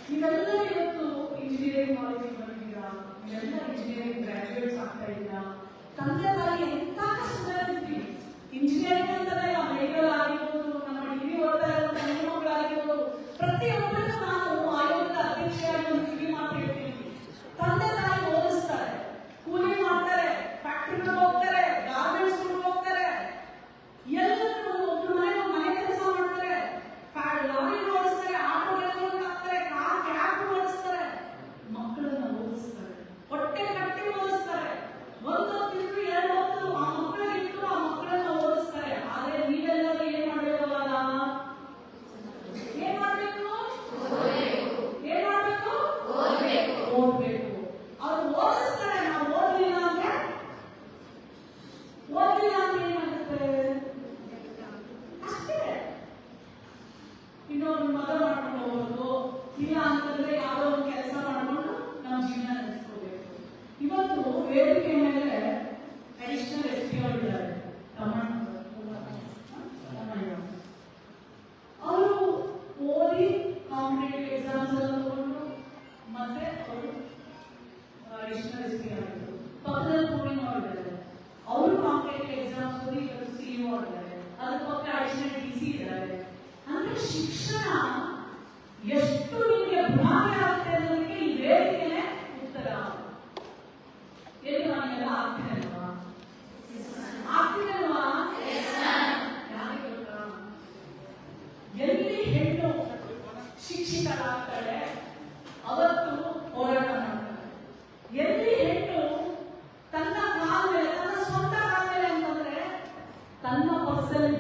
ನೀವೆಲ್ಲರೂ ಇವತ್ತು ಇಂಜಿನಿಯರಿಂಗ್ ಕಾಲೇಜಿಗೆ ಬಂದಿದ್ದೀರಾ, ಎಲ್ಲ ಇಂಜಿನಿಯರಿಂಗ್ ಗ್ರಾಜುಯೇಟ್ಸ್ ಆಗ್ತಾ ಇದ್ದೀರಾ. ತಂದೆ ತಾಯಿ ಎಂತ ಕಷ್ಟದಲ್ಲಿ ಇಂಜಿನಿಯರಿಂಗ್ ಅಂತಲೇ ಮೆಡಿಕಲ್ ಆಗಿರ್ಬೋದು, ನಮ್ಮ ಡಿಗ್ರಿ ಓದ್ತಾ ಇರೋ ಹೆಣ್ಣು ಮಕ್ಕಳಾಗಿರ್ಬೋದು, ಪ್ರತಿಯೊಬ್ಬರಿಗೂ ನಾವು ಆಯೋಗದ ಅಧ್ಯಕ್ಷೆಯಾಗಿ ಒಂದು ಕಿವಿ ಮಾತು ಹೇಳ್ತೀವಿ. ತಂದೆ ತಾಯಿ ಓದಿಸ್ತಾರೆ, ಕೂಲಿ ಮಾಡ್ತಾರೆ, ಫ್ಯಾಕ್ಟ್ರಿಗೆ ಹೋಗ್ತಾರೆ, ಗಾರ್ಮೆಂಟ್ಸ್ ಹೋಗ್ತಾರೆ, ಎಲ್ಲರೂ ಒಬ್ಬರು ಮನೆ ಕೆಲಸ ಮಾಡ್ತಾರೆ, ಲಾರಿ ಓಡಿಸ್ತಾರೆ, ಆಟೋ ಡ್ರೈವರ್ ಆಗ್ತಾರೆ, ಕ್ಯಾಬ್ ಓಡಿಸ್ತಾರೆ, ಮಕ್ಕಳನ್ನ ಓದಿಸ್ತಾರೆ, ಹೊಟ್ಟೆ ಕಟ್ಟಿ ಓದಿಸ್ತಾರೆ. ಒಂದು ತಿಂಗಳು 2 ಹೊತ್ತು ಆ ಮಕ್ಕಳಿಗಿಟ್ಟು ಆ ಮಕ್ಕಳನ್ನ ಓದಿಸ್ತಾರೆ. ಆದ್ರೆ ನೀವೆಲ್ಲರೂ ಏನ್ ಮಾಡಬೇಕಲ್ಲ, ಏನ್ ಮಾಡ್ಬೇಕು? ಓದ್ಬೇಕು. ಅವ್ರು ಓದಿಸ್ತಾರೆ, ನಾವು ಓದ್ಲಿಲ್ಲ ಅಂದ್ರೆ ಏನಾಗುತ್ತೆ ಅಷ್ಟೇ. ಇನ್ನೊಂದು ಮದುವೆ ಮಾಡ್ಕೊಂಡು ಹೋಗೋದು, ಇಲ್ಲ ಅಂತಂದ್ರೆ ಯಾವುದೋ ಒಂದು ಕೆಲಸ ಮಾಡ್ಕೊಂಡು ನಮ್ಮ ಜೀವನ ನಡೆಸ್ಕೋಬೇಕು. ಇವತ್ತು ವೇದಿಕೆ ಮೇಲೆ ಅಡಿಷನಲ್ SP ಅವರಿದ್ದಾರೆ, ಅವರು ಓದಿ ಕಾಂಪಿಟೇಟಿವ್ ಎಕ್ಸಾಮ್ಸ್ ಎಲ್ಲ ತಗೊಂಡು ಮತ್ತೆ ಅವರು ಅಡಿಷನಲ್ SP ಆಗಿದ್ರು. ಪಕ್ಕದಲ್ಲಿ ಪೂರ್ಣಿಮಾ ಇದ್ದಾರೆ, ಅವರು ಕಾಂಪಿಟೇಟಿವ್ ಎಕ್ಸಾಮ್ಸ್ ಓದಿ ಇವತ್ತು CEO ಆಗಿದ್ದಾರೆ. ಅದ್ರ ಪಕ್ಕ ಅಡಿಷನಲ್ DC ಇದ್ದಾರೆ. ಅಂದ್ರೆ ಶಿಕ್ಷಣ ಎಷ್ಟು ನಿಮಗೆ ಗುಣಾಗಿ ಆಗುತ್ತೆ ಅನ್ನೋದಕ್ಕೆ ಈ ವೇದಿಕೆನೇ ಉತ್ತರ. ಎಲ್ಲಿ ನಾನೆಲ್ಲ ಆಗ್ತೀನಲ್ವಾ? ಆಗ್ತೀನಲ್ವಾ? ಯಾರಿಗೆ ಗೊತ್ತಾ? ಎಲ್ಲಿ ಹೆಣ್ಣು ಶಿಕ್ಷಿತರಾಗ್ತಾಳೆ ಅವತ್ತು ಹೋರಾಟ ಮಾಡ್ತಾರೆ. ಎಲ್ಲಿ ಹೆಣ್ಣು ತನ್ನ ಕಾಲ ಮೇಲೆ, ತನ್ನ ಸ್ವಂತ ಕಾಲ ಮೇಲೆ ಅಂತಂದ್ರೆ ತನ್ನ ಪಕ್ಷದಲ್ಲಿ